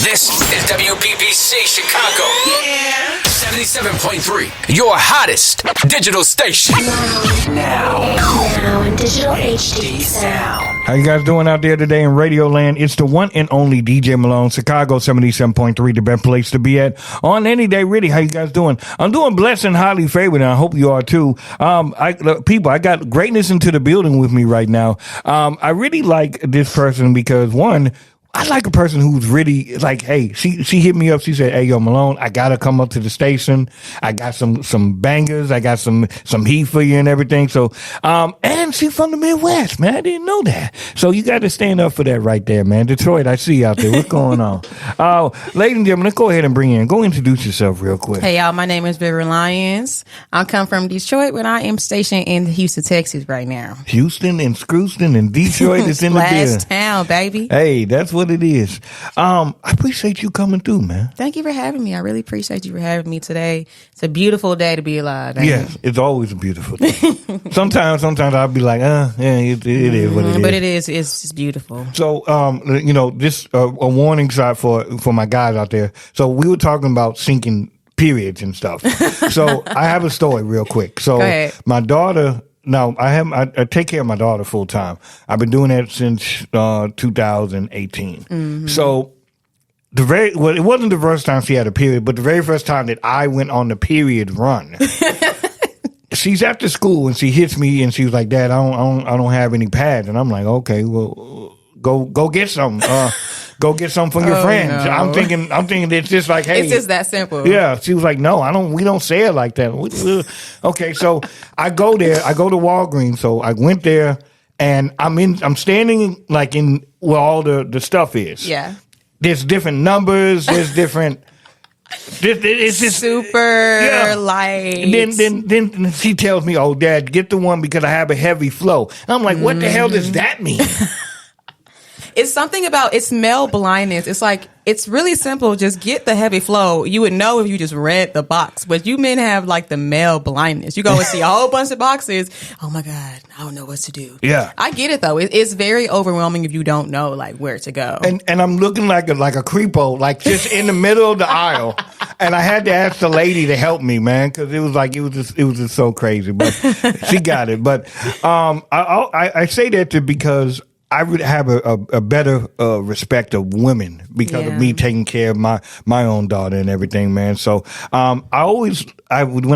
This is WBBC Chicago. Yeah. 77.3. Your hottest digital station. Now in digital HD sound. How you guys doing out there today in Radio Land? It's the one and only DJ Malone, Chicago 77.3, the best place to be at on any day, really. How you guys doing? I'm doing blessed and highly favored, and I hope you are too. I got greatness into the building with me right now. I really like this person because, one, I like a person who's really like, hey, she hit me up. She said, hey, yo, Malone, I got to come up to the station. I got some bangers. I got some heat for you and everything. So, and she's from the Midwest, man. I didn't know that. So you got to stand up for that right there, man. Detroit, I see you out there. What's going on? Ladies and gentlemen, let's go ahead and bring you in. Go introduce yourself real quick. Hey, y'all. My name is River Lyons. I come from Detroit, but I am stationed in Houston, Texas right now. Houston and Scrooston and Detroit is in the building. Last town, baby. Hey, that's what it is. I appreciate you coming through, man. Thank you for having me. I really appreciate you for having me today. It's a beautiful day to be alive. Yes, it's always a beautiful day. Sometimes I'll be like, yeah, it is what it is. But it is. It's beautiful. So, just a warning shot for my guys out there. So we were talking about syncing periods and stuff. So I have a story real quick. So my daughter. Now, I take care of my daughter full time. I've been doing that since 2018. Mm-hmm. So it wasn't the first time she had a period, but the very first time that I went on the period run. She's after school and she hits me and she was like, "Dad, I don't have any pads." And I'm like, "Okay, well, go get some." Go get some from your friends. No. I'm thinking it's just like, hey, it's just that simple. Yeah. She was like, no, we don't say it like that. Okay, so I go there. I go to Walgreens. So I went there, and I'm standing like in where all the stuff is. Yeah. There's different numbers. There's different. It's just super light. Then she tells me, "Oh, Dad, get the one because I have a heavy flow." And I'm like, what the hell does that mean? It's something about, it's male blindness. It's like, it's really simple. Just get the heavy flow. You would know if you just read the box. But you men have like the male blindness. You go and see a whole bunch of boxes. Oh my God, I don't know what to do. Yeah. I get it though. It's very overwhelming if you don't know like where to go. And I'm looking like a creepo, like just in the middle of the aisle. And I had to ask the lady to help me, man, because it was just so crazy. But she got it. But I say that because I would have a better respect of women because of me taking care of my own daughter and everything, man. So when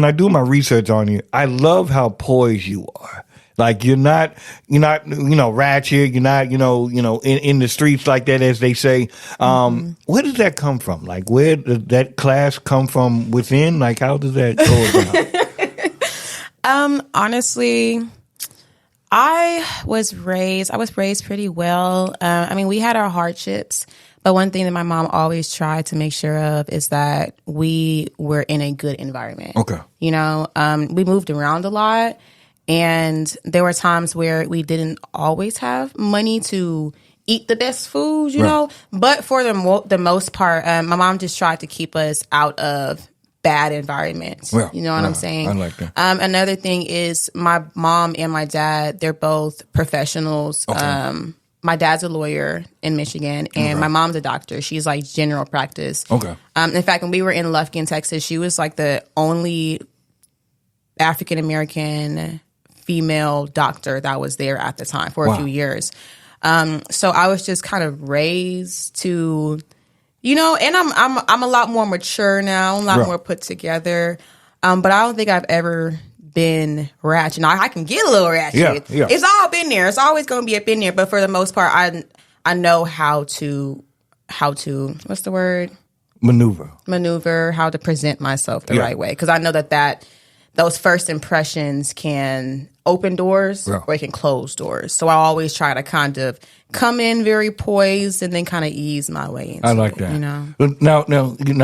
I do my research on you, I love how poised you are. Like you're not ratchet. You're not in the streets like that, as they say. Where does that come from? Like where does that class come from within? Like how does that go about? Honestly, I was raised pretty well. We had our hardships, but one thing that my mom always tried to make sure of is that we were in a good environment. Okay. We moved around a lot, and there were times where we didn't always have money to eat the best food, you know, but for the most part, my mom just tried to keep us out of bad environments. You know what I'm saying? I like that. Another thing is my mom and my dad, they're both professionals. Okay. My dad's a lawyer in Michigan, and my mom's a doctor. She's like general practice. Okay. In fact, when we were in Lufkin, Texas, she was like the only African-American female doctor that was there at the time for a few years. So I was just kind of raised to... and I'm a lot more mature now, a lot more put together. But I don't think I've ever been ratchet. Now I can get a little ratchet. Yeah. It's all been there. It's always going to be up in there. But for the most part, I know how to what's the word? Maneuver, how to present myself the right way. Because I know that those first impressions can open doors or it can close doors. So I always try to kind of come in very poised and then kind of ease my way into it. I like that. But now,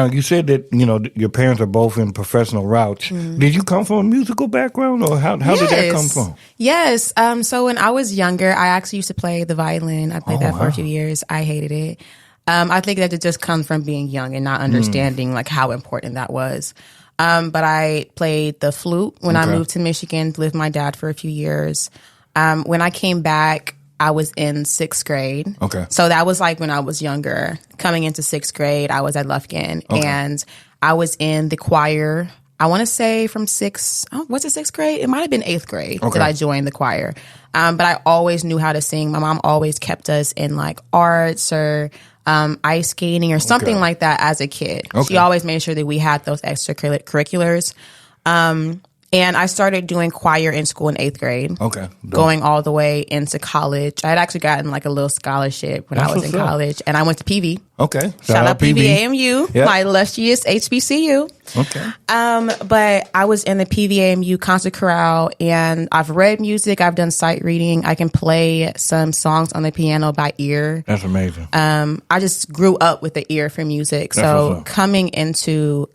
you said that, your parents are both in professional routes. Mm-hmm. Did you come from a musical background or how did that come from? Yes. So when I was younger, I actually used to play the violin. I played that for a few years. I hated it. I think that it just comes from being young and not understanding like how important that was. But I played the flute when I moved to Michigan, lived with my dad for a few years. When I came back, I was in 6th grade. Okay. So that was like when I was younger. coming into 6th grade, I was at Lufkin, and I was in the choir. I want to say from was it 6th grade? It might have been 8th grade that I joined the choir. But I always knew how to sing. My mom always kept us in like arts or ice skating or something like that as a kid. She always made sure that we had those extracurriculars. And I started doing choir in school in 8th grade. Going all the way into college. I had actually gotten like a little scholarship when I was in college. And I went to PV. Shout out PVAMU, my illustrious HBCU. But I was in the PVAMU concert chorale, and I've read music. I've done sight reading. I can play some songs on the piano by ear. That's amazing. I just grew up with the ear for music. So coming into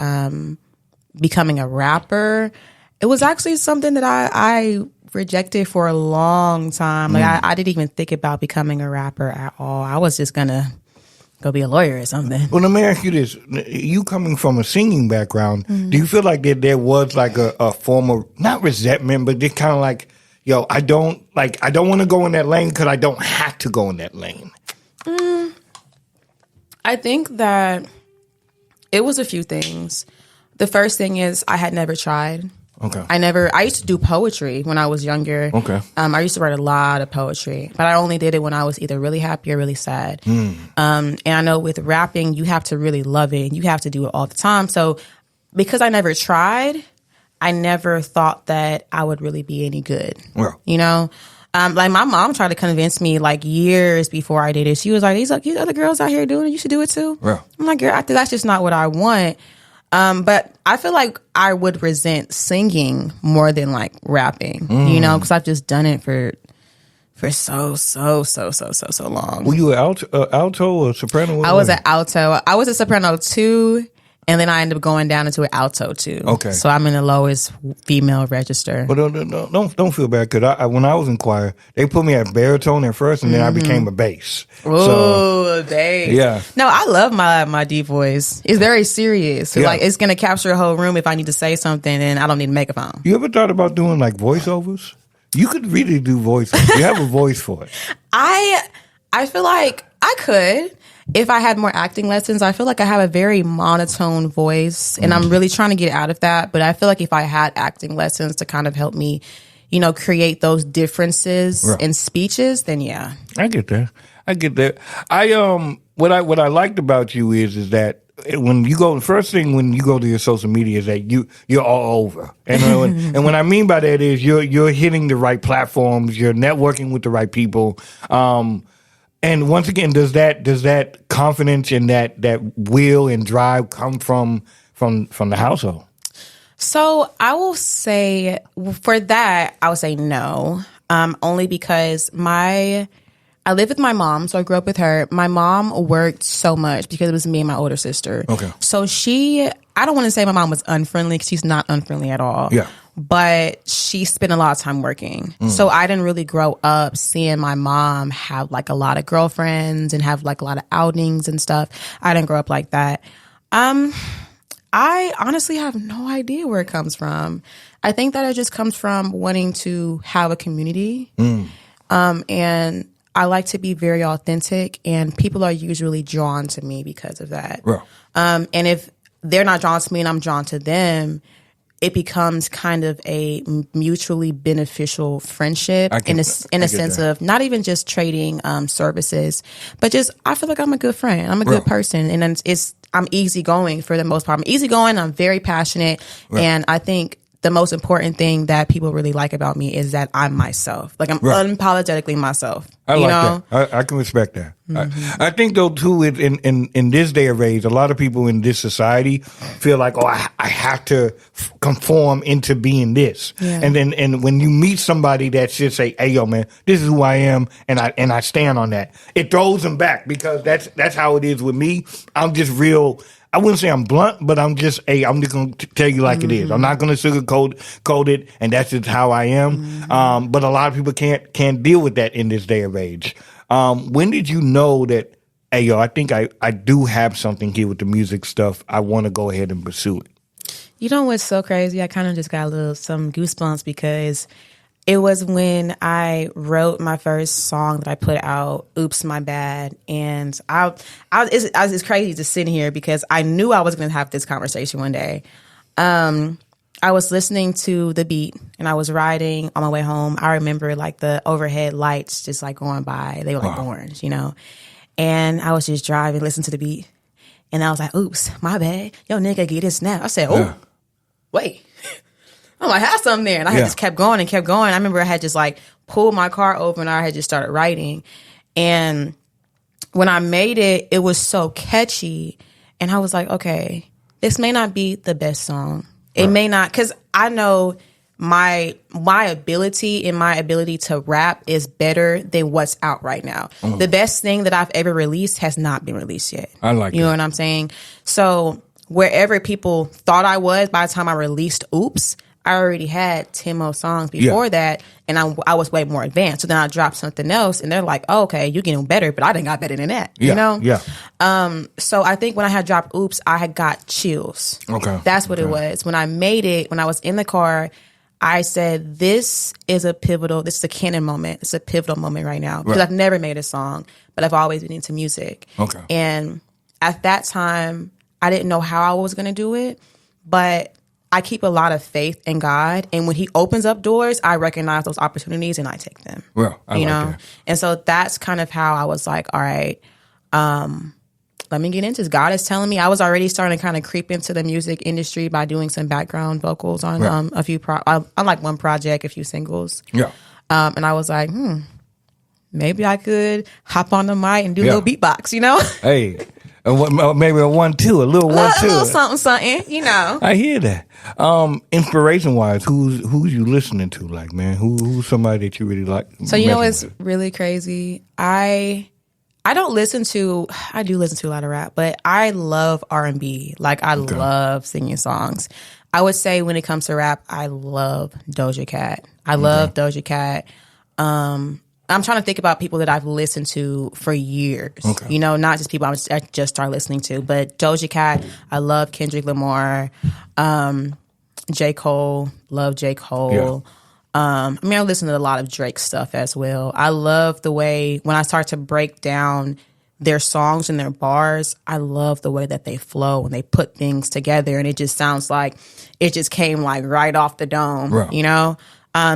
becoming a rapper, it was actually something that I rejected for a long time. Like I didn't even think about becoming a rapper at all. I was just gonna go be a lawyer or something. Well, let me ask you this: you coming from a singing background, do you feel like there was like a form of not resentment, but just kind of like, yo, I don't want to go in that lane because I don't have to go in that lane? I think that it was a few things. The first thing is I had never tried. I used to do poetry when I was younger. I used to write a lot of poetry, but I only did it when I was either really happy or really sad. And I know with rapping, you have to really love it and you have to do it all the time. So because I never tried, I never thought that I would really be any good. You know? Like my mom tried to convince me like years before I did it. She was like, these other girls out here doing it, you should do it too. I'm like, girl, that's just not what I want. But I feel like I would resent singing more than like rapping, you know, because I've just done it for so long. Were you an alto or soprano? I was an alto. I was a soprano too, and then I ended up going down into an alto too. So I'm in the lowest female register. But don't feel bad, because when I was in choir, they put me at baritone at first, and then I became a bass. Oh, bass! Yeah. No, I love my deep voice. It's very serious. Like it's gonna capture a whole room if I need to say something, and I don't need a megaphone. You ever thought about doing like voiceovers? You could really do voiceovers. You have a voice for it. I feel like I could. If I had more acting lessons, I feel like I have a very monotone voice, and I'm really trying to get out of that. But I feel like if I had acting lessons to kind of help me, you know, create those differences in speeches, then yeah. I get that. What I liked about you is that when you go, the first thing when you go to your social media is that you're all over, and what I mean by that is you're hitting the right platforms, you're networking with the right people. And once again, does that confidence and that will and drive come from the household? So I will say for that, I would say no. Only because I live with my mom, so I grew up with her. My mom worked so much because it was me and my older sister. So I don't want to say my mom was unfriendly, because she's not unfriendly at all. But she spent a lot of time working. So I didn't really grow up seeing my mom have like a lot of girlfriends and have like a lot of outings and stuff. I didn't grow up like that. I honestly have no idea where it comes from. I think that it just comes from wanting to have a community. And I like to be very authentic, and people are usually drawn to me because of that. And if they're not drawn to me and I'm drawn to them, it becomes kind of a mutually beneficial friendship in a sense of not even just trading services, but just I feel like I'm a good friend. I'm a good person, and I'm easygoing for the most part. I'm easygoing. I'm very passionate, and I think the most important thing that people really like about me is that I'm myself. Like I'm unapologetically myself. I like that. I can respect that. I think though too, in this day of age, a lot of people in this society feel like, oh, I have to conform into being this. And when you meet somebody that should say, hey, yo, man, this is who I am, and I stand on that, it throws them back, because that's how it is with me. I'm just real. I wouldn't say I'm blunt, but I'm just going to tell you like it is. I'm not going to sugarcoat it, and that's just how I am. But a lot of people can't deal with that in this day of age. When did you know that, hey, yo, I think I do have something here with the music stuff. I want to go ahead and pursue it? You know what's so crazy? I kind of just got some goosebumps, because It was when I wrote my first song that I put out, "Oops, My Bad," and it's crazy to sit here because I knew I was going to have this conversation one day. I was listening to the beat and I was riding on my way home. I remember like the overhead lights just like going by. They were like orange, you know. And I was just driving, listening to the beat, and I was like, "Oops, my bad. Yo, nigga, get it snap." I said, "Oh, wait." I'm like, I had something there. And I had just kept going and kept going. I remember I had just like pulled my car over and I had just started writing. And when I made it, it was so catchy. And I was like, okay, this may not be the best song. It may not, because I know my ability and my ability to rap is better than what's out right now. The best thing that I've ever released has not been released yet. I like You know what I'm saying? So wherever people thought I was by the time I released Oops, I already had 10 more songs before that, and I was way more advanced. So then I dropped something else, and they're like, "Oh, okay, you're getting better," but I didn't got better than that, you know? Yeah. So I think when I had dropped Oops, I had got chills. Okay. That's what it was. When I made it, when I was in the car, I said, this is a canon moment. It's a pivotal moment right now. Because I've never made a song, but I've always been into music. Okay. And at that time, I didn't know how I was going to do it, but I keep a lot of faith in God, and when He opens up doors, I recognize those opportunities and I take them. Well, I you like know, that. And so that's kind of how I was like, all right, let me get into this. God is telling me. I was already starting to kind of creep into the music industry by doing some background vocals on a few on like one project, a few singles. Yeah. And I was like, maybe I could hop on the mic and do a little beatbox, you know? Hey. Maybe a 1-2, a little 1-2, a little something, you know. I hear that. Inspiration wise, who's you listening to? Like, man, who's somebody that you really like? So you know, it's really crazy. I do listen to a lot of rap, but I love R&B. Like, I love singing songs. I would say when it comes to rap, I love Doja Cat. I love Doja Cat. I'm trying to think about people that I've listened to for years. You know, not just people I just started listening to, but Doja Cat. I love Kendrick Lamar. J. Cole. Love J. Cole. I mean, I listen to a lot of Drake stuff as well. I love the way when I start to break down their songs and their bars, I love the way that they flow and they put things together, and it just sounds like it just came like right off the dome, you know?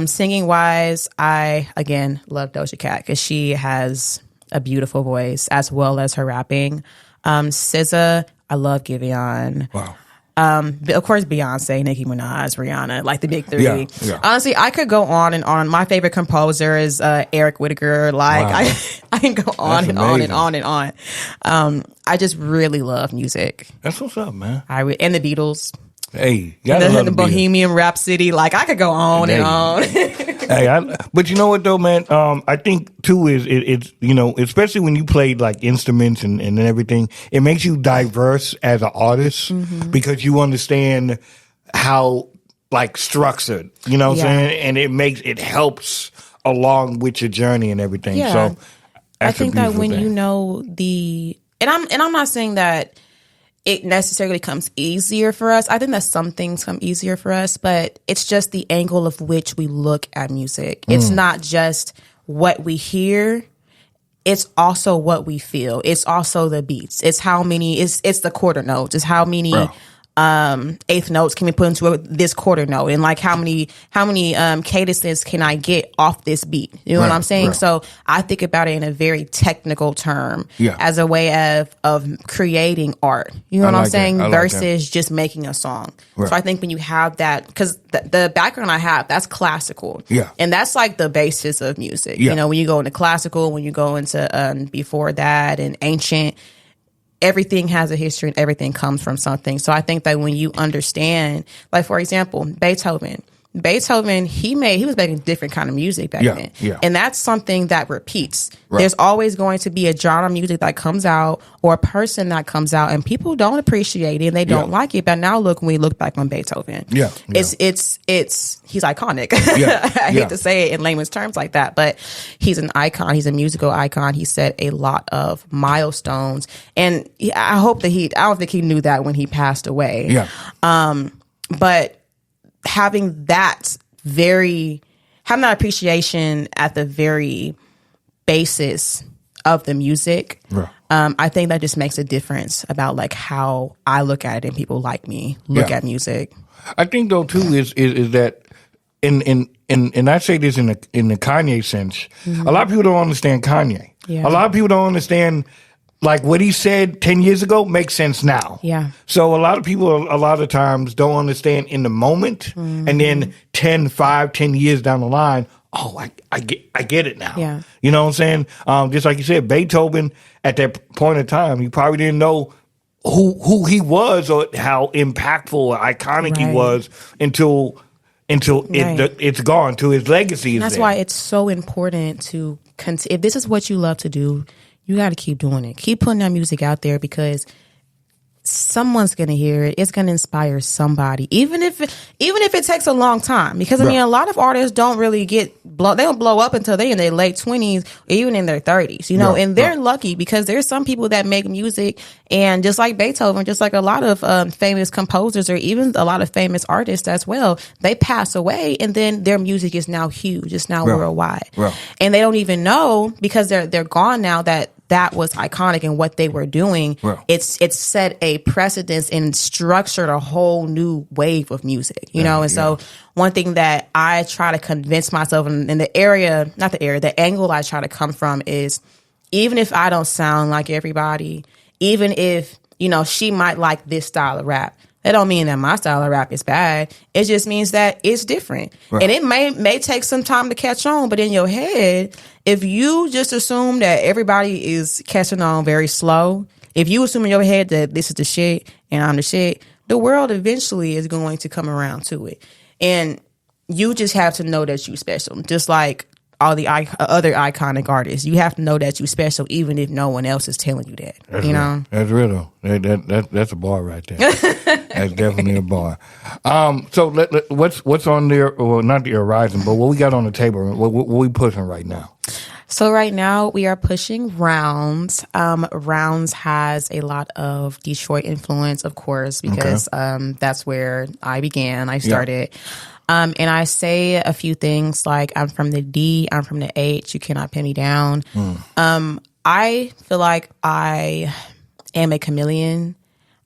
Singing wise, I again love Doja Cat because she has a beautiful voice as well as her rapping. SZA, I love Giveon. Wow. Of course, Beyonce, Nicki Minaj, Rihanna, like the big three. Yeah. Honestly, I could go on and on. My favorite composer is Eric Whitacre. Like, I can go on and on and on and on. I just really love music. That's what's up, man. And the Beatles. Hey, the Bohemian Rhapsody. Like, I could go on and on. But you know what though, man? I think too is it's you know, especially when you play like instruments and everything, it makes you diverse as an artist because you understand how like structured, you know what I'm saying? And it helps along with your journey and everything. Yeah. So I think that when you know and I'm not saying that it necessarily comes easier for us. I think that some things come easier for us, but it's just the angle of which we look at music. It's not just what we hear. It's also what we feel. It's also the beats. It's how many, it's the quarter notes. It's how many eighth notes can we put into this quarter note, and like how many cadences can I get off this beat? You know what I'm saying? So I think about it in a very technical term as a way of creating art. You know what I'm saying? Versus just making a song. So I think when you have that, because the background I have, that's classical. And that's like the basis of music. You know, when you go into classical, when you go into before that and ancient, everything has a history and everything comes from something. So I think that when you understand, like for example, Beethoven, he was making different kind of music back then. And that's something that repeats. There's always going to be a genre of music that comes out or a person that comes out and people don't appreciate it and they don't like it. But now look, when we look back on Beethoven, he's iconic. I hate to say it in layman's terms like that, but he's an icon. He's a musical icon. He set a lot of milestones, and I hope that I don't think he knew that when he passed away. But having that very having that appreciation at the very basis of the music. Right. I think that just makes a difference about like how I look at it and people like me look at music. I think though too is that and I say this in the Kanye sense. A lot of people don't understand Kanye. Yeah. A lot of people don't understand like what he said 10 years ago makes sense now. Yeah. So a lot of people a lot of times don't understand in the moment, and then 10 years down the line, oh, I get it now. Yeah. You know what I'm saying? Just like you said, Beethoven at that point in time, he probably didn't know who he was or how impactful or iconic he was until it's gone, to his legacy. That's why it's so important to if this is what you love to do, you got to keep doing it. Keep putting that music out there because someone's going to hear it. It's going to inspire somebody, even if it takes a long time. Because I mean, a lot of artists don't really they don't blow up until they're in their late 20s, or even in their 30s. You know, and they're lucky because there's some people that make music, and just like Beethoven, just like a lot of famous composers, or even a lot of famous artists as well, they pass away, and then their music is now huge. It's now worldwide, and they don't even know because they're gone now that was iconic in what they were doing. It's set a precedence and structured a whole new wave of music, you know? And so one thing that I try to convince myself in the angle I try to come from is, even if I don't sound like everybody, even if, you know, she might like this style of rap, that don't mean that my style of rap is bad. It just means that it's different. And it may take some time to catch on, but in your head, if you just assume that everybody is catching on very slow, if you assume in your head that this is the shit and I'm the shit, the world eventually is going to come around to it. And you just have to know that you're special. Just like all the other iconic artists, you have to know that you're special, even if no one else is telling you that. That's you real. know, that's real. That's a bar right there. That's definitely a bar. So what's on there? Well, not the horizon, but what we got on the table? What we pushing right now? So right now we are pushing Rounds. Rounds has a lot of Detroit influence, of course, because that's where I began. I started. And I say a few things like, I'm from the D, I'm from the H, you cannot pin me down. I feel like I am a chameleon.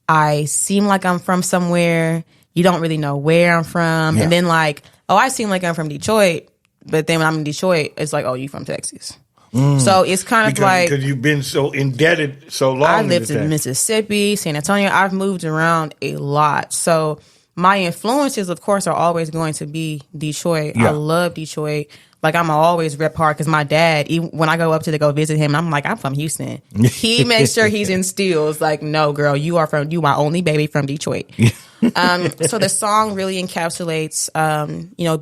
I seem like I'm from somewhere. You don't really know where I'm from. And then like, oh, I seem like I'm from Detroit. But then when I'm in Detroit, it's like, oh, you from Texas. So it's kind of because you've been so indebted so long. I lived in Mississippi, San Antonio. I've moved around a lot. So my influences, of course, are always going to be Detroit. I love Detroit. Like, I'm always rep hard because my dad, even when I go up to go visit him, I'm like, I'm from Houston. He makes sure he's instills like, no, girl, you my only baby from Detroit. So the song really encapsulates,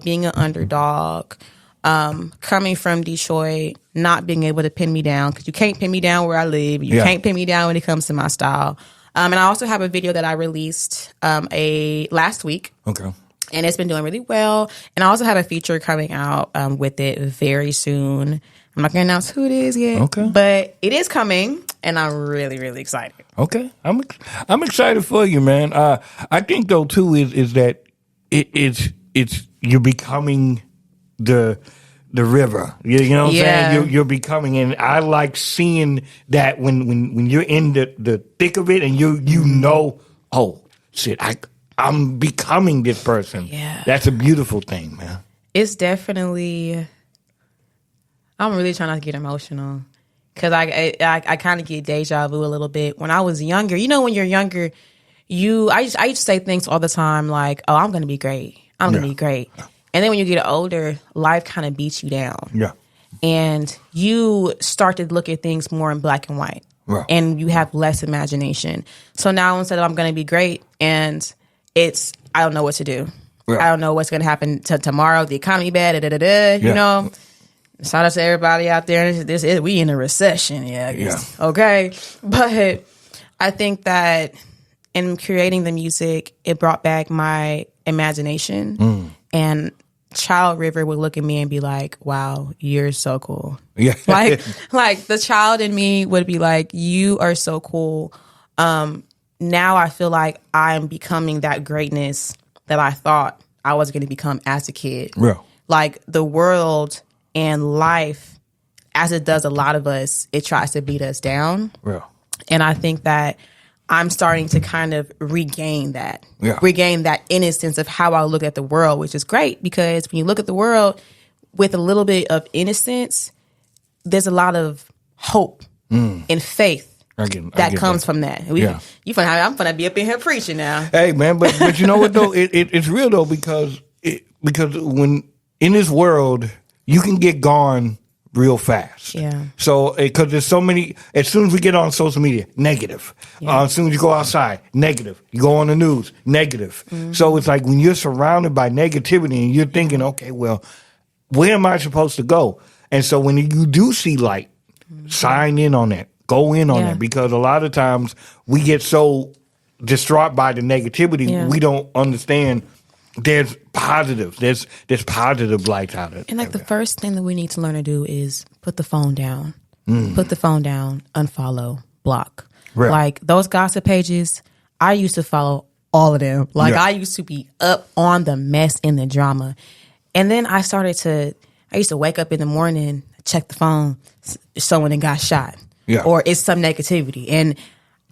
being an underdog, coming from Detroit, not being able to pin me down because you can't pin me down where I live. You can't pin me down when it comes to my style. And I also have a video that I released last week. Okay. And it's been doing really well. And I also have a feature coming out with it very soon. I'm not going to announce who it is yet. Okay. But it is coming, and I'm really, really excited. Okay. I'm excited for you, man. I think, though, too, is that it's you're becoming the river. You know what I'm saying? You're becoming, and I like seeing that when you're in the thick of it and you know, oh, shit, I'm becoming this person. Yeah. That's a beautiful thing, man. It's definitely, I'm really trying not to get emotional because I kind of get deja vu a little bit. When I was younger, when you're younger, I used to say things all the time like, oh, I'm going to be great. I'm going to be great. And then when you get older, life kind of beats you down. Yeah. And you start to look at things more in black and white. Right. And you have less imagination. So now instead of I'm going to be great and I don't know what to do. Right. I don't know what's going to happen tomorrow. The economy bad, you know. Shout out to everybody out there. We in a recession, okay. But I think that in creating the music, it brought back my imagination. And Child River would look at me and be like, wow, you're so cool. Yeah. like the child in me would be like, you are so cool. Now I feel like I'm becoming that greatness that I thought I was going to become as a kid. Yeah. like the world and life, as it does a lot of us, it tries to beat us down. Yeah. And I think that I'm starting to kind of regain that innocence of how I look at the world, which is great, because when you look at the world with a little bit of innocence, there's a lot of hope and faith that comes from that. I'm gonna be up in here preaching now. Hey man, but you know what though? It's real though, because when in this world you can get gone real fast. Yeah. So, because there's so many, as soon as we get on social media, negative. Yeah. As soon as you go outside, negative. You go on the news, negative. Mm-hmm. So it's like when you're surrounded by negativity and you're thinking, okay, well, where am I supposed to go? And so when you do see light, sign in on that. Go in on that, because a lot of times we get so distraught by the negativity, we don't understand there's positives. There's positive lights out of it. And like the first thing that we need to learn to do is put the phone down. Put the phone down, unfollow, block. Right. Like those gossip pages, I used to follow all of them. Like I used to be up on the mess and the drama. And then I used to wake up in the morning, check the phone, someone that got shot. Yeah. Or it's some negativity. And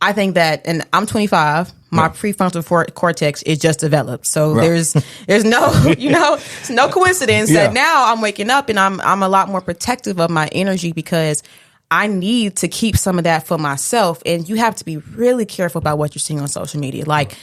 I think that, and I'm 25, my prefrontal cortex is just developed. So there's no, it's no coincidence that now I'm waking up and I'm a lot more protective of my energy, because I need to keep some of that for myself. And you have to be really careful about what you're seeing on social media. Like,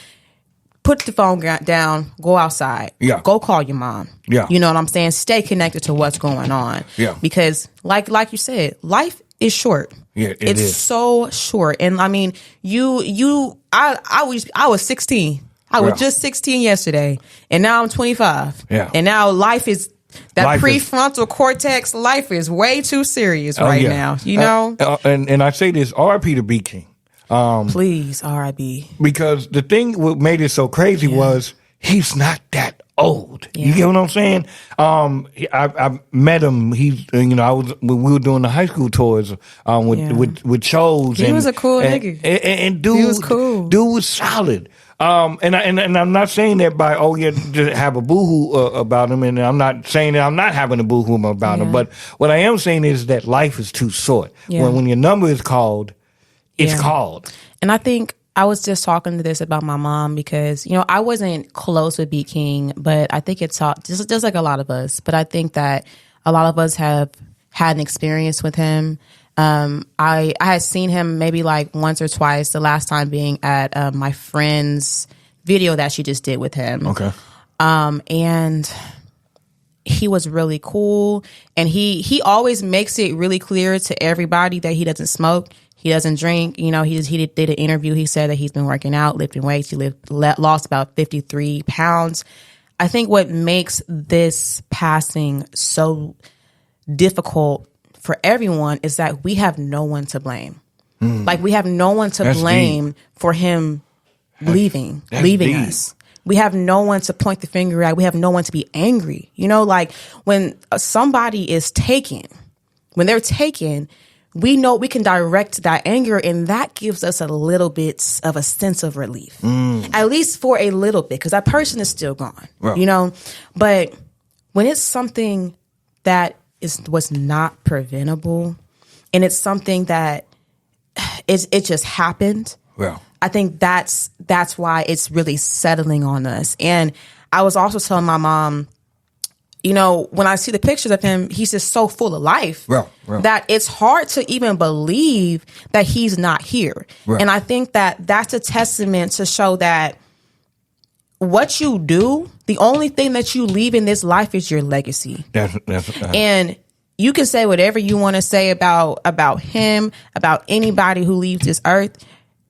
put the phone down, go outside, go call your mom. Yeah. You know what I'm saying? Stay connected to what's going on. Yeah. Because like you said, life is short. Yeah, it's so short. And I mean, I was 16. I was just 16 yesterday, and now I'm 25. Yeah. And now life is prefrontal cortex. Life is way too serious now. You know. And I say this: R.I.P. to B King. Please, R.I.P. Because the thing what made it so crazy was he's not that old. Yeah. You get what I'm saying? I met him. He's, when we were doing the high school tours with shows. He was a cool nigga. And dude, he was cool. Dude was solid. And I'm not saying that by to have a boohoo about him, and I'm not saying that I'm not having a boohoo about him. But what I am saying is that life is too short. Yeah. When your number is called, it's called. And I think I was just talking to this about my mom, because, I wasn't close with B. King, but I think it's just like a lot of us. But I think that a lot of us have had an experience with him. I had seen him maybe like once or twice, the last time being at my friend's video that she just did with him. Okay. And he was really cool. And he always makes it really clear to everybody that he doesn't smoke. He doesn't drink. He did an interview. He said that he's been working out, lifting weights. He lost about 53 pounds. I think what makes this passing so difficult for everyone is that we have no one to blame. Like, we have no one to blame for him leaving us. We have no one to point the finger at. We have no one to be angry. Like when somebody is taken, when they're taken, we know we can direct that anger, and that gives us a little bit of a sense of relief, at least for a little bit, because that person is still gone, But when it's something that was not preventable, and it's something that it just happened, I think that's why it's really settling on us. And I was also telling my mom, when I see the pictures of him, he's just so full of life that it's hard to even believe that he's not here. And I think that that's a testament to show that what you do, the only thing that you leave in this life is your legacy. And you can say whatever you want to say about him, about anybody who leaves this earth.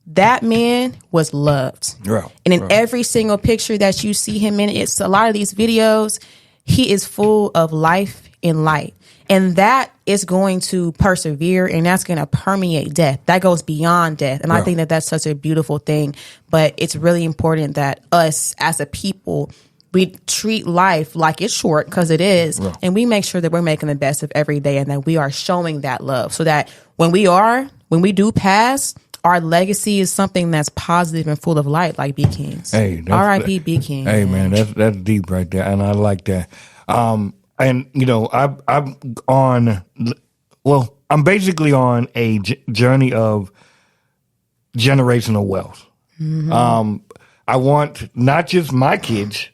That man was loved. And in every single picture that you see him in, it's a lot of these videos, he is full of life and light. And that is going to persevere, and that's going to permeate death. That goes beyond death. And I think that that's such a beautiful thing. But it's really important that us as a people, we treat life like it's short, because it is. And we make sure that we're making the best of every day, and that we are showing that love, so that when we do pass, our legacy is something that's positive and full of light, like B. King's. Hey, R.I.P. B. King. Hey, man, that's deep right there, and I like that. and I'm on. Well, I'm basically on a journey of generational wealth. Mm-hmm. I want not just my kids,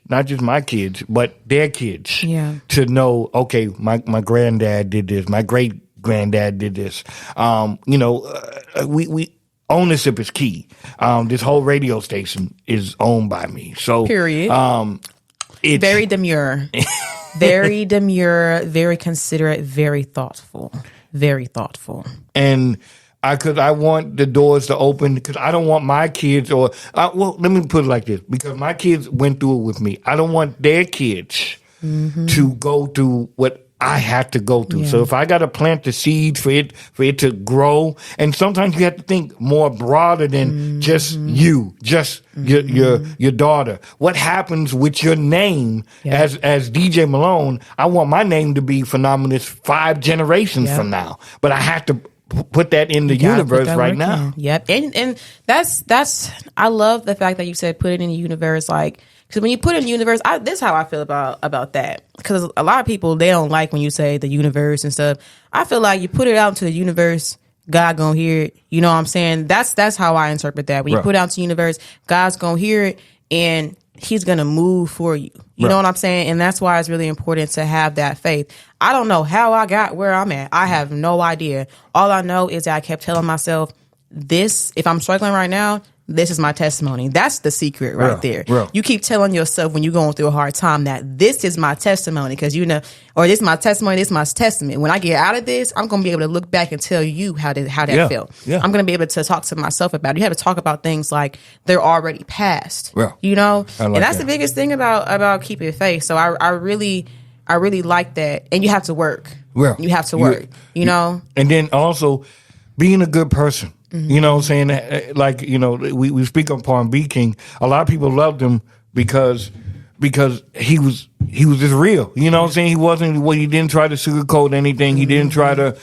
but their kids to know, okay, my granddad did this, my great granddad did this. We ownership is key. This whole radio station is owned by me. So period. It's very demure. Very demure, very considerate, very thoughtful. Very thoughtful. And I want the doors to open because I don't want my kids let me put it like this, because my kids went through it with me. I don't want their kids to go through what I had to go through. Yeah. So if I got to plant the seed for it to grow, and sometimes you have to think more broader than just you, just your daughter. What happens with your name as DJ Malone? I want my name to be phenomenal 5 generations from now, but I have to put that in the universe right now. Yep. And that's I love the fact that you said put it in the universe, like, because when you put it in the universe, this is how I feel about that. Because a lot of people, they don't like when you say the universe and stuff. I feel like you put it out into the universe, God gonna hear it. You know what I'm saying? That's how I interpret that. When you put it out into the universe, God's gonna hear it, and he's gonna move for you. You know what I'm saying? And that's why it's really important to have that faith. I don't know how I got where I'm at. I have no idea. All I know is that I kept telling myself, if I'm struggling right now, this is my testimony. That's the secret right there. You keep telling yourself when you're going through a hard time that this is my testimony, because or this is my testimony, this is my testament. When I get out of this, I'm going to be able to look back and tell you how that felt. Yeah. I'm going to be able to talk to myself about it. You have to talk about things like they're already past. And that's the biggest thing about keeping faith. So I really like that. And you have to work. You have to work, And then also being a good person. You know what I'm saying? Like, we speak on Palm B King. A lot of people loved him because he was just real. You know what I'm saying? He didn't try to sugarcoat anything. He didn't try to,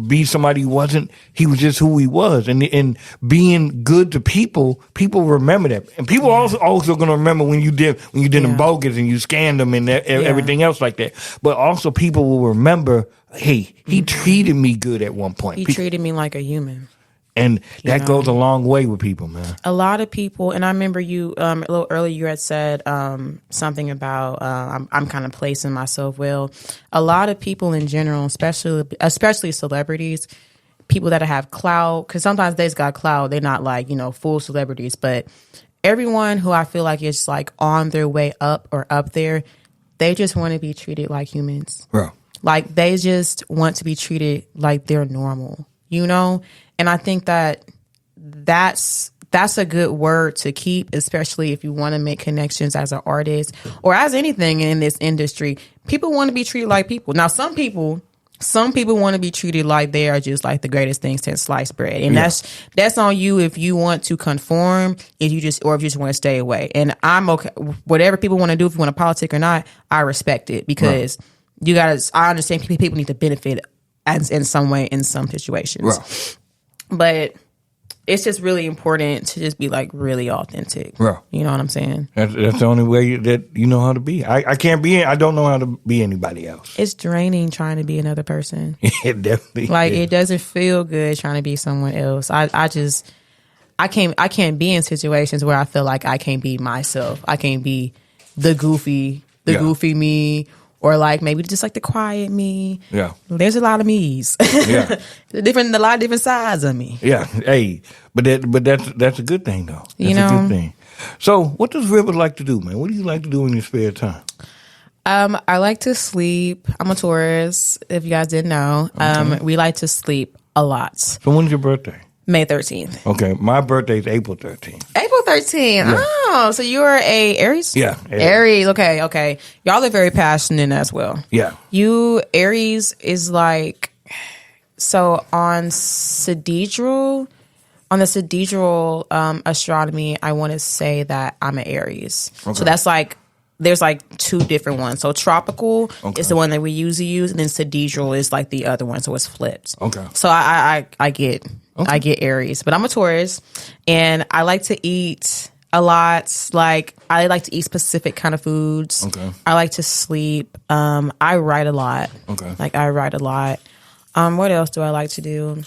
be somebody he wasn't. He was just who he was. And being good to people remember that. And people also going to remember when you did them bogus and you scanned them and everything else like that. But also people will remember, hey, he treated me good at one point. He treated me like a human. And that goes a long way with people, man. A lot of people, and I remember you a little earlier, you had said something about I'm kind of placing myself well. A lot of people in general, especially celebrities, people that have clout, because sometimes they've got clout, they're not like, full celebrities, but everyone who I feel like is like on their way up or up there, they just want to be treated like humans. Bro. Like they just want to be treated like they're normal, And I think that's a good word to keep, especially if you want to make connections as an artist or as anything in this industry. People want to be treated like people. Now, some people want to be treated like they are just like the greatest thing since sliced bread, and that's on you if you want to conform, if you just want to stay away. And I'm okay. Whatever people want to do, if you want to politic or not, I respect it because I understand people need to benefit in some way in some situations. Right. But it's just really important to just be like really authentic. Right. You know what I'm saying? That's the only way that you know how to be. I can't be. I don't know how to be anybody else. It's draining trying to be another person. It definitely like is. It doesn't feel good trying to be someone else. I can't be in situations where I feel like I can't be myself. I can't be the goofy me. Or like maybe just like the quiet me. Yeah. There's a lot of me's. Yeah. a lot of different sides of me. Yeah. Hey, but that's a good thing though. That's a good thing. So what does River like to do, man? What do you like to do in your spare time? I like to sleep. I'm a Taurus, if you guys didn't know. Okay. We like to sleep a lot. So when's your birthday? May 13th. Okay, my birthday is April 13th. April 13th. Yeah. Oh, so you're a Aries? Yeah. Aries. Okay. Y'all are very passionate as well. Yeah. Aries is like, so on the sidereal astronomy, I want to say that I'm an Aries. Okay. So that's like, there's like 2 different ones. So tropical is the one that we usually use, and then sidereal is like the other one, so it's flipped. Okay. So I get Aries, but I'm a Taurus, and I like to eat a lot. Like, I like to eat specific kind of foods. Okay. I like to sleep. I write a lot. Okay. Like, I write a lot. What else do I like to do?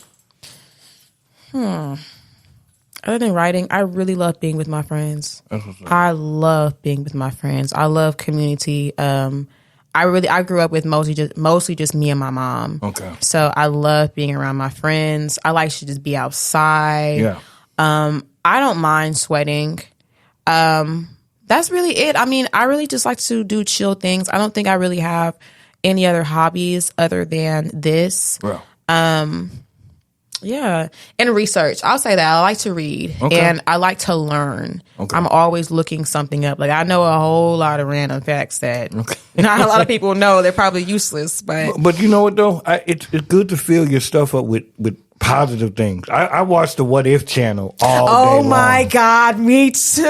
Other than writing, I really love being with my friends. I love being with my friends. I love community. I grew up with mostly just me and my mom. Okay. So I love being around my friends. I like to just be outside. Yeah. I don't mind sweating. That's really it. I mean, I really just like to do chill things. I don't think I really have any other hobbies other than this. Well. Yeah. And research. I'll say that. I like to read. Okay. And I like to learn. Okay. I'm always looking something up. Like, I know a whole lot of random facts that not a lot of people know. They're probably useless. But you know what, though? It's good to fill your stuff up with positive things. I watch the What If channel all day long. Oh, my God. Me too.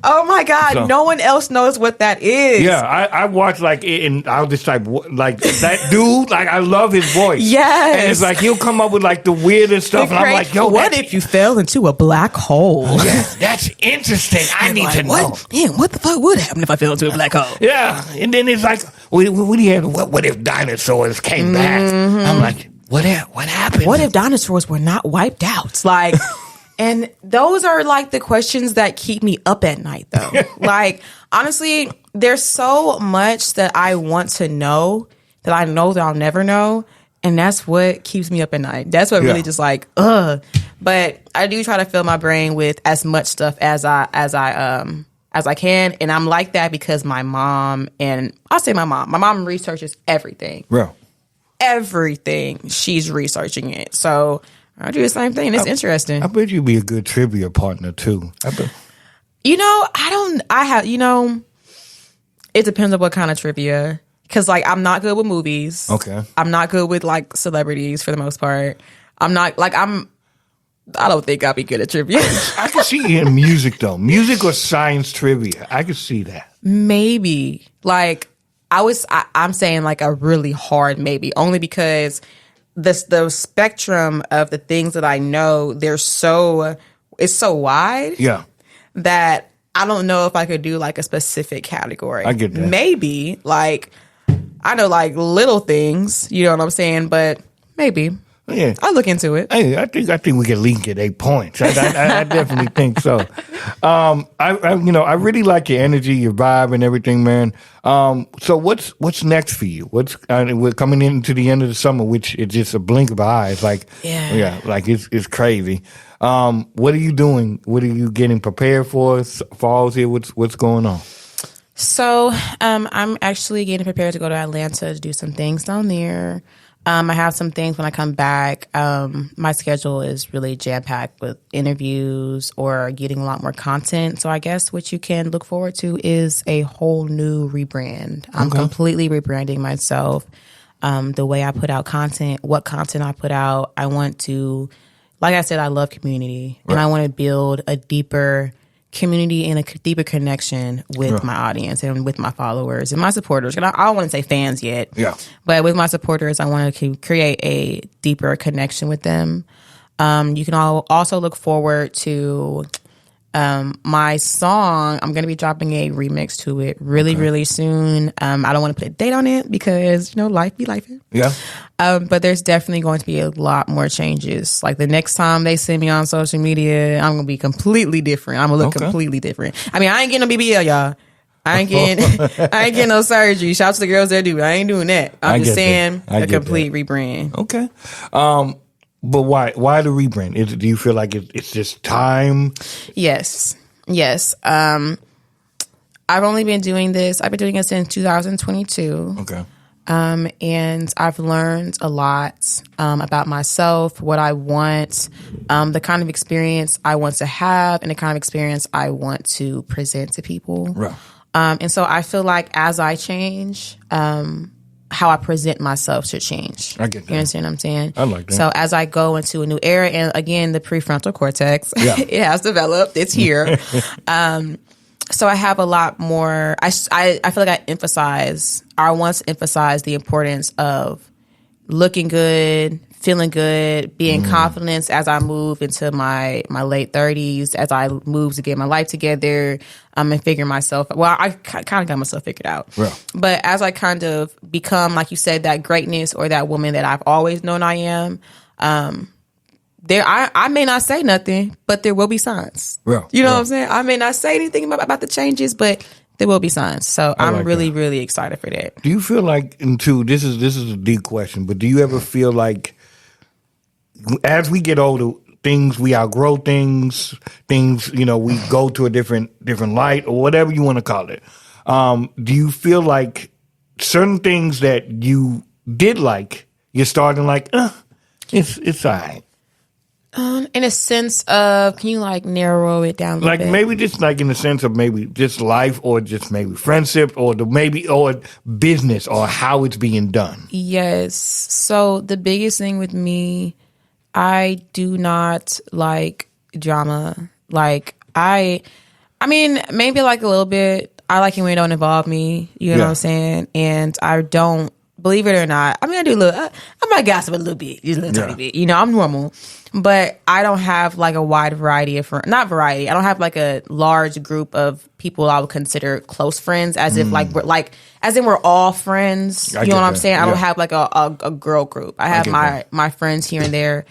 Oh, my God. So, no one else knows what that is. Yeah, I watch like it, and I'll just like that dude. Like, I love his voice. Yes, and it's like he'll come up with like the weirdest stuff, and I'm like, yo, what if you fell into a black hole? That's interesting. I need to know. Man, what the fuck would happen if I fell into a black hole? Yeah, and then it's like, what if dinosaurs came back? I'm like, what happened? What if dinosaurs were not wiped out? Like. And those are like the questions that keep me up at night, though. Like, honestly, there's so much that I want to know that I know that I'll never know. And that's what keeps me up at night. That's what really just like, ugh. But I do try to fill my brain with as much stuff as I can. And I'm like that because my mom my mom researches everything. Bro. Everything. She's researching it. So I do the same thing. It's interesting. I bet you'd be a good trivia partner too. It depends on what kind of trivia. Because, like, I'm not good with movies. Okay. I'm not good with, like, celebrities for the most part. I don't think I'll be good at trivia. I can see you in music, though. Music or science trivia. I can see that. Maybe. Like, I'm saying, like, a really hard maybe. Only because the spectrum of the things that I know, it's so wide. Yeah. That I don't know if I could do like a specific category. I get that. Maybe like I know like little things, you know what I'm saying? But maybe. Yeah. I'll look into it. Hey, I think we can link at 8 points. I definitely think so. I really like your energy, your vibe, and everything, man. So what's next for you? We're coming into the end of the summer, which is just a blink of an eye. It's like, like it's crazy. What are you doing? What are you getting prepared for? Fall's here. What's going on? So, I'm actually getting prepared to go to Atlanta to do some things down there. I have some things when I come back. My schedule is really jam-packed with interviews or getting a lot more content. So I guess what you can look forward to is a whole new rebrand. I'm completely rebranding myself. The way I put out content, what content I put out. I want to, like I said, I love community. Right. And I want to build a deeper community and a deeper connection with my audience and with my followers and my supporters. And I don't want to say fans yet. Yeah. But with my supporters, I want to create a deeper connection with them. You can also look forward to my song. I'm going to be dropping a remix to it really soon. I don't want to put a date on it because, life be life. Yeah. But there's definitely going to be a lot more changes. Like the next time they see me on social media, I'm going to be completely different. I'm going to look completely different. I mean, I ain't getting no BBL, y'all. I ain't getting no surgery. Shout out to the girls that do. I ain't doing that. I'm just saying a complete rebrand. Okay. But why the rebrand? Do you feel like it's just time? Yes. I've only been doing this. I've been doing it since 2022. Okay. And I've learned a lot about myself, what I want, the kind of experience I want to have, and the kind of experience I want to present to people. Right. And so I feel like as I change, how I present myself should change. I get that. You understand what I'm saying? I like that. So as I go into a new era, and again, the prefrontal cortex, it has developed. It's here. So I have a lot more. I feel like I want to emphasize the importance of looking good, feeling good, being confident as I move into my late 30s, as I move to get my life together, and figure myself. Well, I kind of got myself figured out. Yeah. But as I kind of become, like you said, that greatness or that woman that I've always known I am, I may not say nothing, but there will be signs. Yeah. You know what I'm saying? I may not say anything about the changes, but there will be signs. So I'm really, really excited for that. Do you feel like, and too, this is a deep question, but do you ever feel like as we get older, we outgrow things, we go to a different light or whatever you want to call it. Do you feel like certain things that you did like, you're starting like, it's all right? In a sense of, can you like narrow it down a little bit? Maybe just like in the sense of maybe just life or just maybe friendship or business or how it's being done. Yes. So the biggest thing with me, I do not like drama. Like I mean, maybe like a little bit. I like it when it don't involve me. You know what I'm saying? And I don't, believe it or not. I mean, I do a little. I might gossip a little bit, just a little tiny bit. You know, I'm normal, but I don't have like a wide variety of not variety. I don't have like a large group of people I would consider close friends, as if we're all friends. You know what I'm saying? I don't have like a girl group. I have my friends here and there,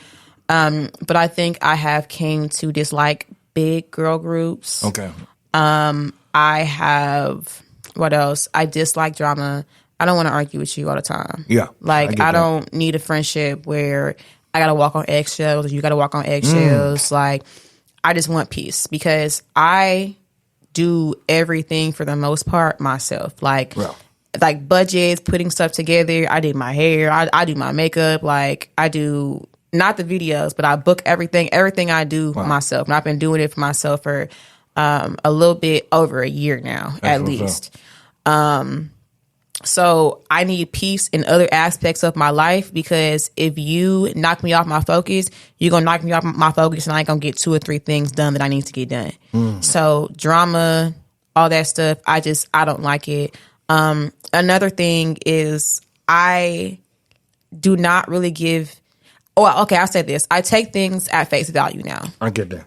but I think I have came to dislike big girl groups. Okay. I have, what else? I dislike drama. I don't want to argue with you all the time. Yeah. Like, I don't need a friendship where I got to walk on eggshells or you got to walk on eggshells. Like, I just want peace because I do everything for the most part myself. Like budgets, putting stuff together. I do my hair. I do my makeup. Like, I do, not the videos, but I book everything. Everything I do myself. And I've been doing it for myself for a little bit over a year now, at least. So I need peace in other aspects of my life because if you knock me off my focus, you're going to knock me off my focus and I ain't going to get 2 or 3 things done that I need to get done. So drama, all that stuff, I don't like it. Another thing is I do not really give... Oh, okay, I said this. I take things at face value now. I get that.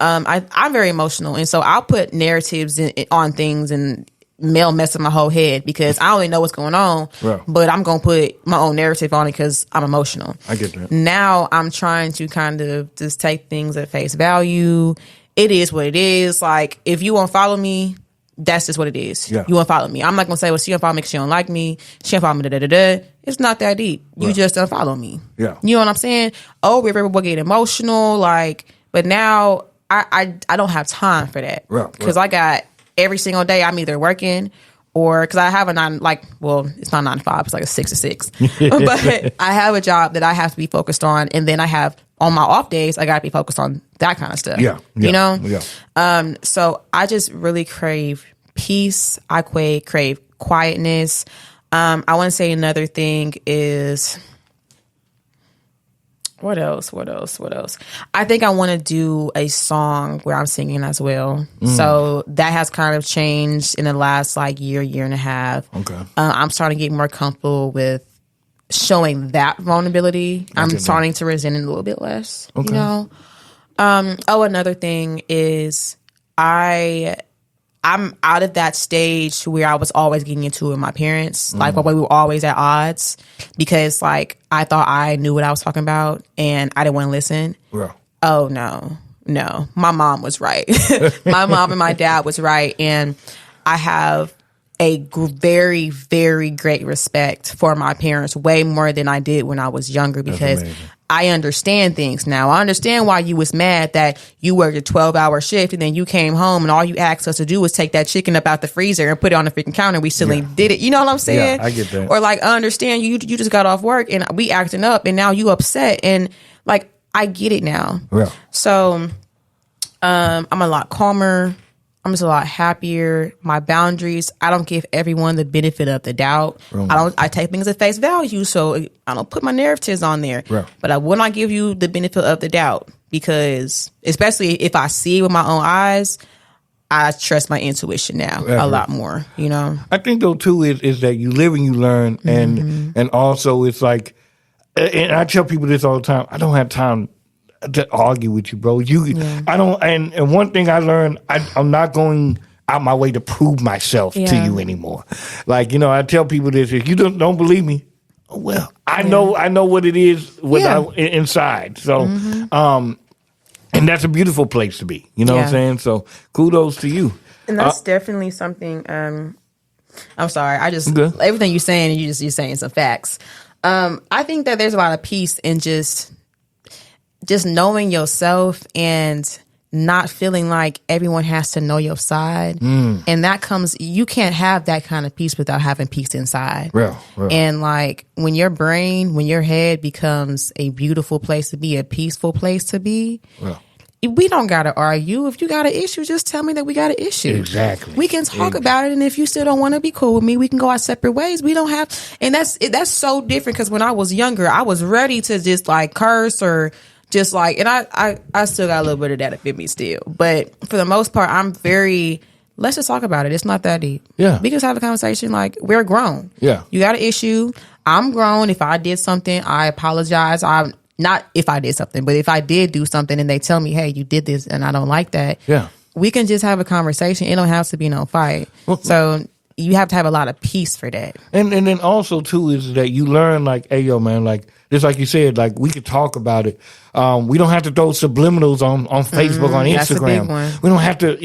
I'm very emotional. And so I'll put narratives on things and mess up my whole head because I only know what's going on, but I'm going to put my own narrative on it because I'm emotional. I get that. Now I'm trying to kind of just take things at face value. It is what it is. Like, if you won't follow me, that's just what it is. Yeah. You won't follow me. I'm not going to say, well, she don't follow me because she don't like me. She don't follow me, da-da-da-da. It's not that deep. You just don't follow me. Yeah. You know what I'm saying? Oh, River will get emotional. Like, but now I don't have time for that. Because I got... Every single day, I'm either working or because I have it's not 9 to 5, it's like a 6 to 6. But I have a job that I have to be focused on, and then I have on my off days, I got to be focused on that kind of stuff. You know. Yeah. So I just really crave peace. I crave quietness. I want to say another thing is. What else? I think I want to do a song where I'm singing as well. So that has kind of changed in the last year and a half. Okay. I'm starting to get more comfortable with showing that vulnerability. I'm starting to resent it a little bit less. Okay. You know? Another thing is I'm out of that stage where I was always getting into it with my parents, like where we were always at odds because I thought I knew what I was talking about and I didn't want to listen. Yeah. Oh, no. My mom was right. My mom and my dad was right. And I have a very, very great respect for my parents, way more than I did when I was younger because I understand things now. I understand why you was mad that you worked a 12-hour shift and then you came home and all you asked us to do was take that chicken up out the freezer and put it on the freaking counter. We still ain't did it. You know what I'm saying? Yeah, I get that. Or I understand you just got off work and we acting up and now you upset and I get it now. Yeah. So I'm a lot calmer. I'm just a lot happier. My boundaries, I don't give everyone the benefit of the doubt. I take things at face value, so I don't put my narratives on there. Right. But I will not give you the benefit of the doubt because, especially if I see it with my own eyes, I trust my intuition now a lot more, you know? I think, though, too, is that you live and you learn, and also it's and I tell people this all the time. I don't have time to argue with you, bro. I don't. And one thing I learned, I'm not going out my way to prove myself to you anymore. Like, I tell people this: if you don't believe me, well, I know what it is inside. So, and that's a beautiful place to be. You know what I'm saying? So, kudos to you. And that's definitely something. I'm sorry. Everything you're saying, you're saying some facts. I think that there's a lot of peace in just knowing yourself and not feeling like everyone has to know your side. And that comes, you can't have that kind of peace without having peace inside. Real. And like when your head becomes a beautiful place to be, a peaceful place to be, we don't got to argue. If you got an issue, just tell me that we got an issue. Exactly. We can talk about it. And if you still don't want to be cool with me, we can go our separate ways. We don't have, and that's so different. Cause when I was younger, I was ready to just like curse or just like, and I still got a little bit of that up in me still. But for the most part, I'm very, let's just talk about it. It's not that deep. Yeah. We just have a conversation like we're grown. Yeah. You got an issue. I'm grown. If I did something, I apologize. Not if I did something, but if I did do something and they tell me, hey, you did this and I don't like that, we can just have a conversation. It don't have to be no fight. So you have to have a lot of peace for that. And then also, too, is that you learn, like, hey, yo, man, like, just like you said, like, we could talk about it. We don't have to throw subliminals on Facebook, on Instagram. That's a big one. We don't have to,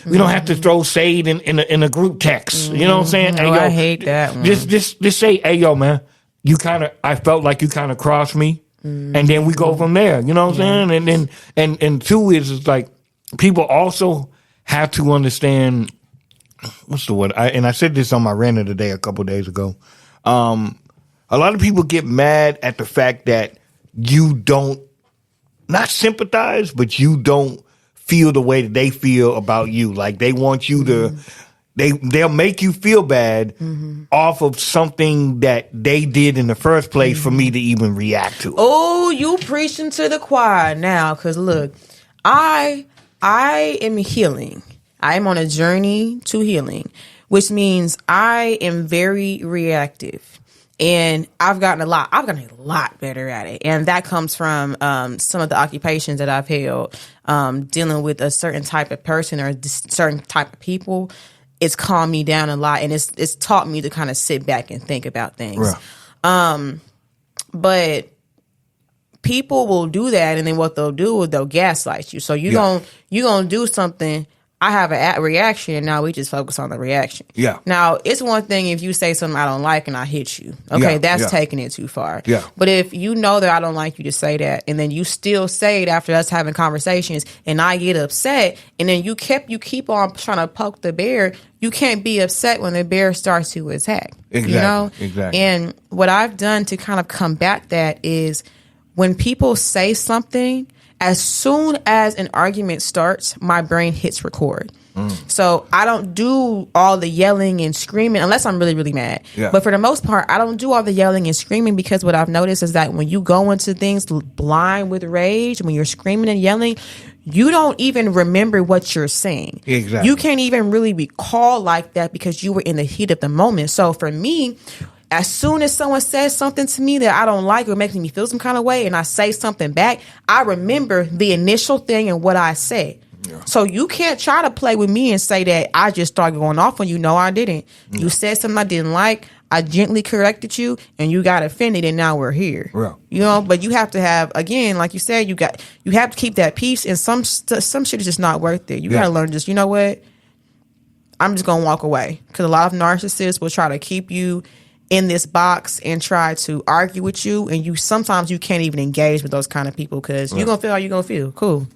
we don't have to throw shade in a group text. You know what I'm saying? Hey, yo, I hate that one. Just say, hey, yo, man, I felt like you kind of crossed me. And then we go from there, you know what I'm saying? And then, and two is like, people also have to understand, what's the word? I said this on my rant of the day a couple of days ago. A lot of people get mad at the fact that you don't, not sympathize, but you don't feel the way that they feel about you. Like they want you to, they'll make you feel bad off of something that they did in the first place for me to even react to. Oh, you preaching to the choir now. Because look, I am healing. I am on a journey to healing, which means I am very reactive. And I've gotten a lot better at it. And that comes from some of the occupations that I've held, dealing with a certain type of person or certain type of people. It's calmed me down a lot, and it's taught me to kind of sit back and think about things. Right. But people will do that, and then what they'll do is they'll gaslight you. So you gonna do something. I have a reaction, and now we just focus on the reaction. Yeah. Now, it's one thing if you say something I don't like and I hit you. Okay, that's taking it too far. Yeah. But if you know that I don't like you to say that, and then you still say it after us having conversations, and I get upset, and then you keep on trying to poke the bear, you can't be upset when the bear starts to attack. Exactly. You know? Exactly. And what I've done to kind of combat that is when people say something, as soon as an argument starts, my brain hits record. So I don't do all the yelling and screaming unless I'm really, really mad. Yeah. But for the most part, I don't do all the yelling and screaming because what I've noticed is that when you go into things blind with rage, when you're screaming and yelling, you don't even remember what you're saying. Exactly. You can't even really recall like that because you were in the heat of the moment. So for me, as soon as someone says something to me that I don't like or makes me feel some kind of way and I say something back, I remember the initial thing and what I said. Yeah. So you can't try to play with me and say that I just started going off on you. No, I didn't. Yeah. You said something I didn't like. I gently corrected you and you got offended and now we're here. Yeah. You know, but you have to have, again, like you said, you have to keep that peace, and some shit is just not worth it. You got to learn just, you know what? I'm just going to walk away, because a lot of narcissists will try to keep you in this box and try to argue with you, and sometimes you can't even engage with those kind of people because you're gonna feel how you're gonna feel. Cool.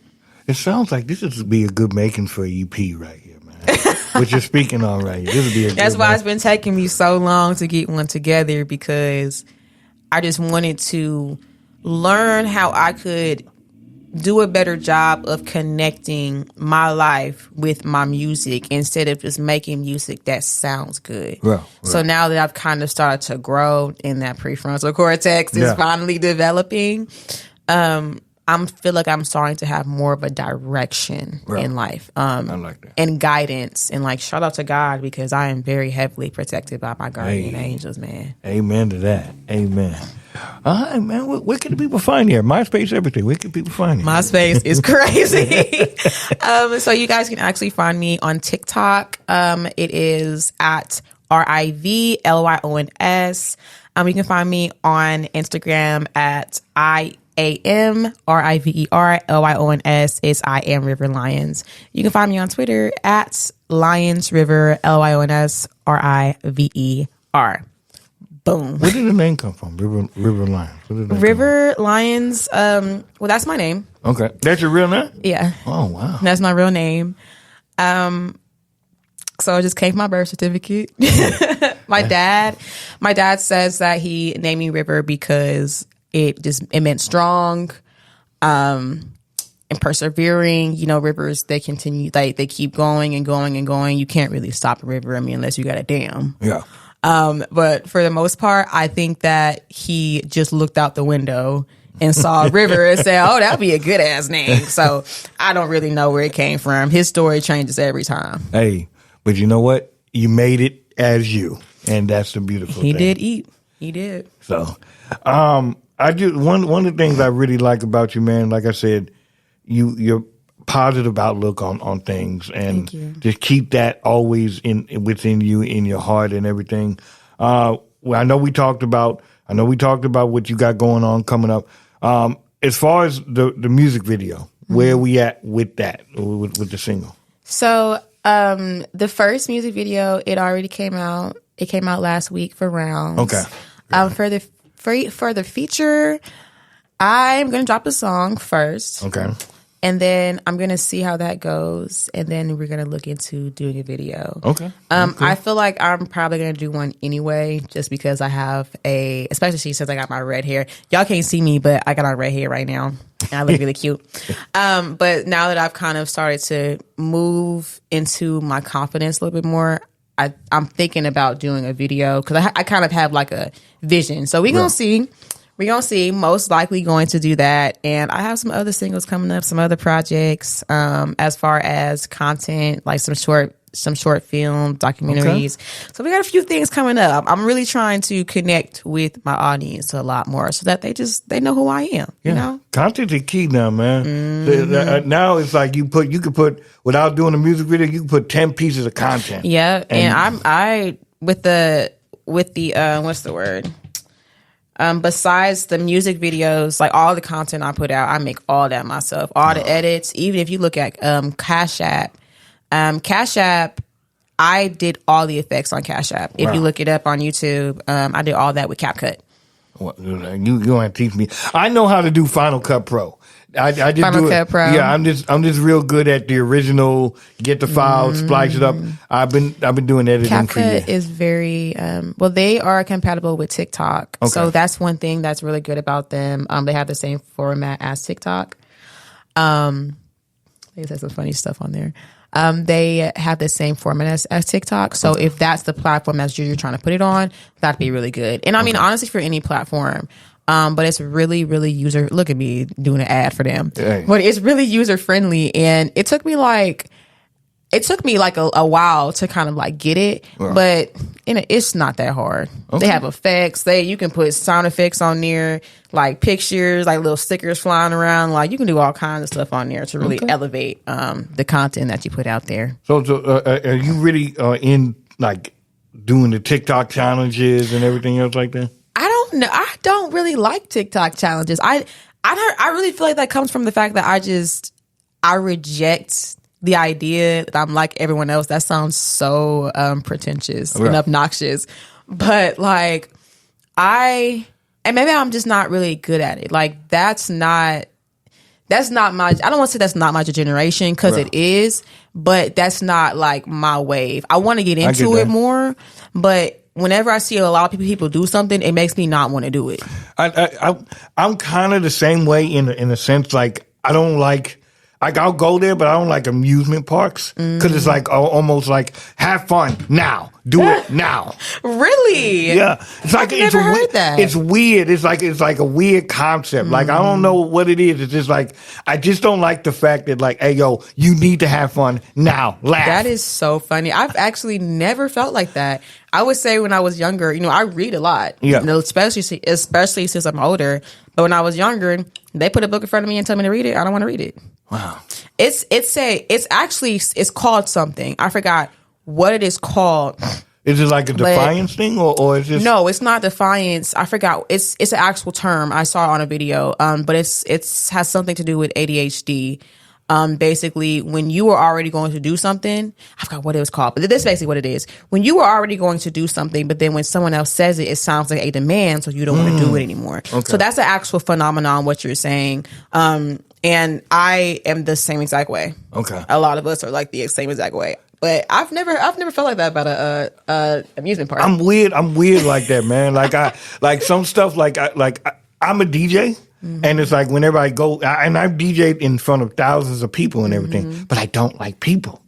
It sounds like this would be a good making for an EP right here, man. What you're speaking on right here. This would be a That's why it's been taking me so long to get one together, because I just wanted to learn how I could do a better job of connecting my life with my music instead of just making music that sounds good. Right. So now that I've kind of started to grow and that prefrontal cortex is finally developing, I feel like I'm starting to have more of a direction in life. I like that. And guidance. And like, shout out to God, because I am very heavily protected by my guardian angels, man. Amen to that. Amen. All right, man. Where can the people find you? MySpace, everything. Where can people find you? MySpace is crazy. So you guys can actually find me on TikTok. It is at RIVLYONS. You can find me on Instagram at IAMRIVERLYONS. It's I am River Lyons. You can find me on Twitter at Lyons River LYONSRIVER. Boom. Where did the name come from? River Lyons. River Lyons. Well, that's my name. Okay, that's your real name? Yeah. Oh wow. That's my real name. So it just came from my birth certificate. My dad says that he named me River because it meant strong, and persevering. You know, rivers, they continue, like they keep going and going and going. You can't really stop a river. I mean, unless you got a dam. Yeah. But for the most part, I think that he just looked out the window and saw a river and said, "Oh, that'd be a good ass name." So I don't really know where it came from. His story changes every time. Hey, but you know what? You made it as you, and that's the beautiful thing. He did eat. He did. So, I do one of the things I really like about you, man. Like I said, you're positive outlook on things, and just keep that always within you, in your heart, and everything. Well, I know we talked about what you got going on coming up. As far as the music video, where are we at with that, with the single? So, the first music video, it already came out. It came out last week for rounds. Okay. For the feature, I'm gonna drop a song first. Okay. And then I'm going to see how that goes. And then we're going to look into doing a video. Okay. I feel like I'm probably going to do one anyway, just because I have especially since I got my red hair. Y'all can't see me, but I got my red hair right now. And I look really cute. But now that I've kind of started to move into my confidence a little bit more, I'm thinking about doing a video because I kind of have like a vision. So we're going to see. We're going to see, most likely going to do that. And I have some other singles coming up, some other projects, as far as content, like some short film documentaries. Okay. So we got a few things coming up. I'm really trying to connect with my audience a lot more so that they know who I am, you know? Content's is key now, man. Mm-hmm. Now it's like you could put, without doing a music video, you can put 10 pieces of content. Yeah. And I with the what's the word? Besides the music videos, like all the content I put out, I make all that myself. All the edits, even if you look at Cash App, I did all the effects on Cash App. If you look it up on YouTube, I did all that with CapCut. Well, you going to teach me? I know how to do Final Cut Pro. I just Final do Cut it. Pro. Yeah, I'm just real good at the original. Get the file, splice it up. I've been doing editing for years. CapCut is very they are compatible with TikTok, so that's one thing that's really good about them. They have the same format as TikTok. They said some funny stuff on there. They have the same format as TikTok, so if that's the platform that you're trying to put it on, that'd be really good. And I mean, honestly, for any platform. But it's really, really look at me doing an ad for them. Dang. But it's really user friendly. And it took me like a while to kind of like get it, but it's not that hard. Okay. They have effects. You can put sound effects on there, like pictures, like little stickers flying around. Like you can do all kinds of stuff on there to really elevate the content that you put out there. So are you really in like doing the TikTok challenges and everything else like that? I don't know. I don't really like TikTok challenges. I really feel like that comes from the fact that I reject the idea that I'm like everyone else. That sounds so pretentious and obnoxious. But like and maybe I'm just not really good at it. Like that's not my, I don't want to say that's not my generation because it is, but that's not like my wave. I want to get into it more, but whenever I see a lot of people do something, it makes me not want to do it. I'm kind of the same way in a sense. Like I don't like I'll go there, but I don't like amusement parks because it's like almost like have fun now, do it now. Really? Yeah, it's like I've never heard that. It's weird. It's like a weird concept. Like I don't know what it is. It's just like I just don't like the fact that like, hey yo, you need to have fun now. Laugh. That is so funny. I've actually never felt like that. I would say when I was younger, I read a lot. Yeah. Especially since I'm older. But when I was younger, they put a book in front of me and tell me to read it. I don't want to read it. Wow. It's called something. I forgot what it is called. Is it like a defiance thing, or is it? No, it's not defiance. I forgot. It's an actual term I saw on a video. But it's has something to do with ADHD. Basically, when you were already going to do something, I forgot what it was called, but this is basically what it is. When you were already going to do something, but then when someone else says it, it sounds like a demand, so you don't want to do it anymore. Okay. So that's an actual phenomenon, what you're saying. And I am the same exact way. Okay. A lot of us are like the same exact way. But I've never felt like that about a amusement park. I'm weird like that, man. Like some stuff I'm a DJ. Mm-hmm. And it's like whenever I go, and I've DJed in front of thousands of people and everything, but I don't like people.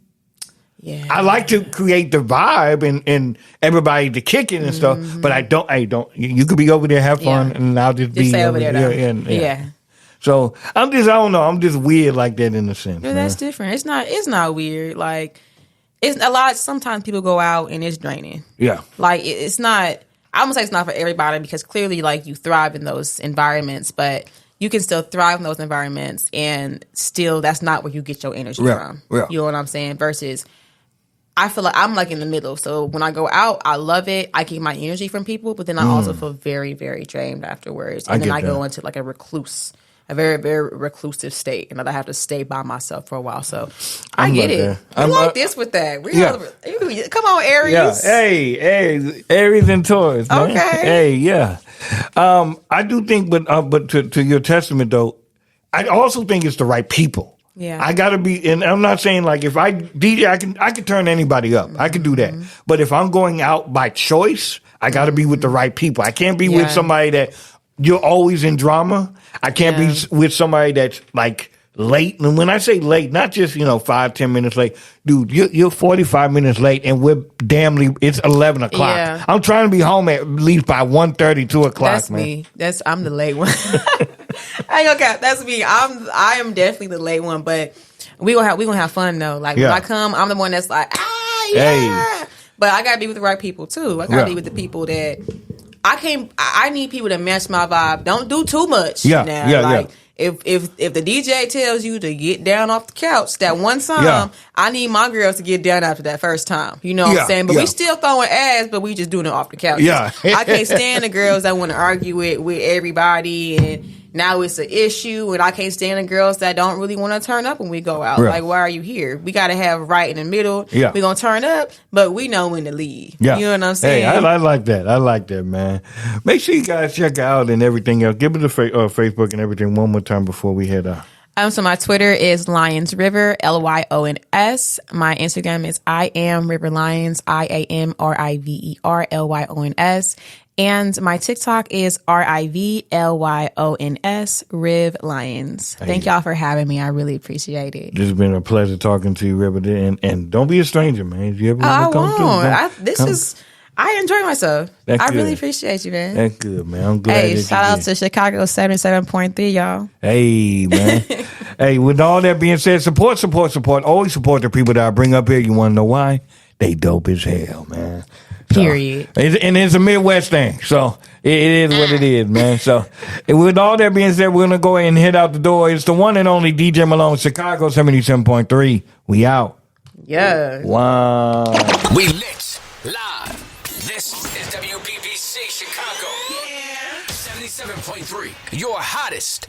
Yeah, I like to create the vibe and everybody to kick it and stuff, but I don't. You could be over there, have fun, and I'll just be stay over there. Yeah. So I don't know. I'm just weird like that in a sense. Yeah, that's different. It's not weird. Like it's a lot. Sometimes people go out and it's draining. Yeah. Like it's not. I won't say it's not for everybody because clearly, like, you thrive in those environments, but you can still thrive in those environments and still that's not where you get your energy from. Yeah. You know what I'm saying? Versus, I feel like I'm like in the middle. So when I go out, I love it. I get my energy from people, but then I also feel very, very drained afterwards. And then I go into like a very, very reclusive state, and I have to stay by myself for a while. So I get it. I'm like this with that. Come on, Aries. Yeah. Hey, Aries and Taurus. Man. Okay. Hey, yeah. I do think, but to your testament though, I also think it's the right people. Yeah. I gotta be, and I'm not saying like if I DJ, I can turn anybody up. I can do that. But if I'm going out by choice, I gotta be with the right people. I can't be with somebody that you're always in drama. I can't be with somebody that's like late. And when I say late, not just, 5-10 minutes late. Dude, you're 45 minutes late and it's 11 o'clock. Yeah. I'm trying to be home at least by 1:30, 2 o'clock, That's man. me. I'm the late one. I ain't gonna cap. That's me. I am definitely the late one, but we gonna have fun though. Like when I come, I'm the one that's like, yeah. Hey. But I gotta be with the right people too. I gotta be with the people that I need people to match my vibe. Don't do too much. If the DJ tells you to get down off the couch that one time, I need my girls to get down after that first time. You know what I'm saying? But we still throwing ass, but we just doing it off the couch. Yeah. I can't stand the girls that want to argue with everybody and now it's an issue, and I can't stand the girls that don't really want to turn up when we go out. Like, why are you here? We got to have right in the middle. Yeah. We're going to turn up, but we know when to leave. Yeah. You know what I'm saying? Hey, I like that. I like that, man. Make sure you guys check out and everything else. Give us a Facebook and everything one more time before we head out. So my Twitter is Lyons River, Lyons. My Instagram is I am River Lyons, IAMRIVER LYONS. And my TikTok is RIVLYONS, Riv Lyons. Thank y'all for having me. I really appreciate it. It's been a pleasure talking to you, River. And don't be a stranger, man. If you ever I come won't. through, I enjoy myself. That's good. Really appreciate you, man. That's good, man. I'm glad. Hey, shout out to Chicago 77.3, y'all. Hey, man. Hey, with all that being said, support. Always support the people that I bring up here. You want to know why? They dope as hell, man. Period. And it's a Midwest thing, so it is what it is, man. So with all that being said, we're going to go ahead and head out the door. It's the one and only DJ Malone, Chicago 77.3. We out. Yeah. Wow. We lit live. This is WBBC Chicago. 77.3. Your hottest